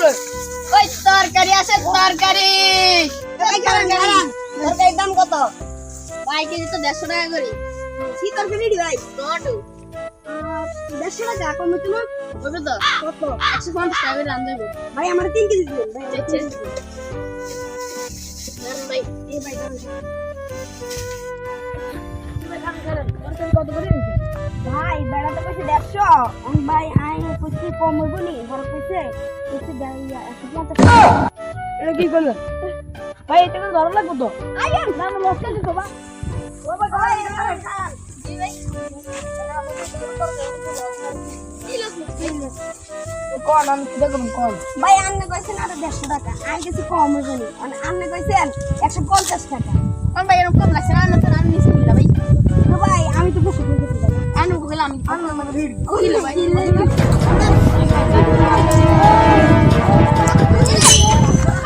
বলো ওই তরকারি আছে তরকারি তরকারির দাম কত ভাই কেজি তো 150 টাকা করে কি তরকারি রে ভাই টমেটো 150 টাকা কমে তো না কত তো কত 150 টাকা করে রান দেবো ভাই আমার 3 কেজি দিন ভাই ভাই এই ভাই দাম কত করে ভাই বেড়া তো কইছে 150 আমি ভাই আই কইছি কম হইব নি বড় কইছে কইছে দাইয়া 150 টাকা এটা কি করলো ভাই এটা তো ধরো লাগবে তো আইয়ার নাম লস করে দিবা ও ভাই জি ভাই কোন আমি কি দেখব কোন ভাই আন্নে কইছেন আর 150 টাকা আই গেছি কম হইব নি মানে আন্নে কইছেন 150 টাকা কোন ভাই এরকম কম লাগছে না তো আমি নিছি ভাই তো ভাই আমি তো বুঝতে গেছি ভাই আনু গেলাম আমি আন্নে মানে ভিড় কি ভাই